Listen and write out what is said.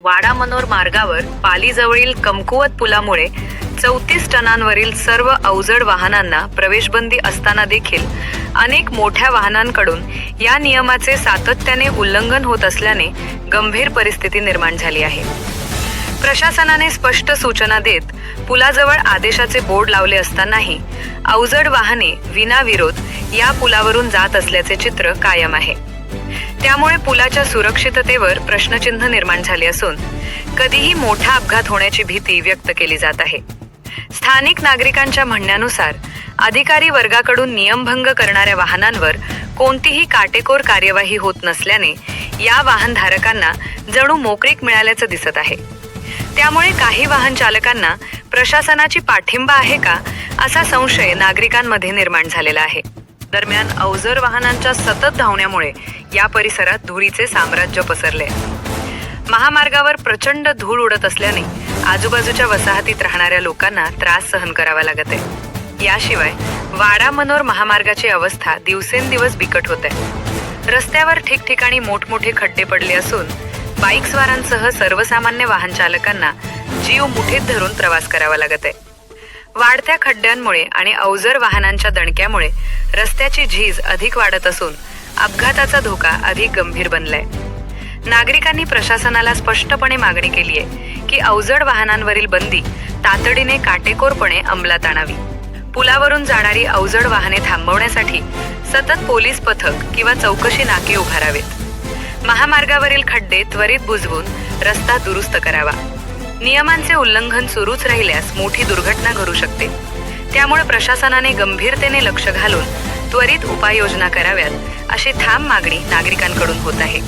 वाडा मनोर मार्गावर पालीजवळील कमकुवत पुलामुळे 34 टनांवरील सर्व अवजड वाहनांना प्रवेशबंदी असताना देखील अनेक मोठ्या वाहनांकडून या नियमाचे सातत्याने उल्लंघन होत असल्याने गंभीर परिस्थिती निर्माण झाली आहे। प्रशासनाने स्पष्ट सूचना देत पुलाजवळ आदेशाचे बोर्ड लावले असतानाही अवजड वाहने विनाविरोध या पुलावरून जात असल्याचे चित्र कायम आहे। त्यामुळे पुलाच्या सुरक्षिततेवर प्रश्नचिन्ह निर्माण झाले असून कधीही मोठा अपघात होण्याची भीती व्यक्त केली जात आहे। स्थानिक नागरिकांच्या म्हणण्यानुसार अधिकारी वर्गाकडून नियमभंग करणाऱ्या वाहनांवर कोणतीही काटेकोर कार्यवाही होत नसल्याने या वाहनधारकांना जणू मोकळीक मिळाल्याचं दिसत आहे। त्यामुळे काही वाहन चालकांना प्रशासनाची पाठिंबा आहे का असा संशय नागरिकांमध्ये निर्माण झालेला आहे। दरम्यान अवजड वाहनांच्या सतत धावण्यामुळे या परिसरात धुळीचे साम्राज्य पसरले। महामार्गावर प्रचंड धूळ उडत असल्याने आजूबाजूच्या वसाहतीत राहणाऱ्या लोकांना त्रास सहन करावा लागत आहे। याशिवाय वाडा मनोर महामार्गाची अवस्था दिवसेंदिवस बिकट होत आहे। रस्त्यावर ठिकठिकाणी मोठमोठे खड्डे पडले असून बाईकस्वारांसह सर्वसामान्य वाहन चालकांना जीव मुठीत धरून प्रवास करावा लागत आहे। वाढत्या खड्ड्यांमुळे आणि अवजड वाहनांच्या दणक्यामुळे रस्त्याची झीज अधिक वाढत असून अपघाताचा धोका अधिक गंभीर बनलाय। नागरिकांनी प्रशासनाला स्पष्टपणे मागणी केली आहे की अवजड वाहनांवरील बंदी तातडीने काटेकोरपणे अंमलात आणावी। पुलावरून जाणारी अवजड वाहने थांबवण्यासाठी सतत पोलीस पथक किंवा चौकशी नाके उभारावेत। महामार्गावरील खड्डे त्वरित बुजवून रस्ता दुरुस्त करावा। नियमांचे उल्लंघन सुरूच राहिल्यास मोठी दुर्घटना घडू शकते। त्यामुळे प्रशासनाने गंभीरतेने लक्ष घालून त्वरित उपाययोजना कराव्यात अशी ठाम मागणी नागरिकांकडून होत आहे।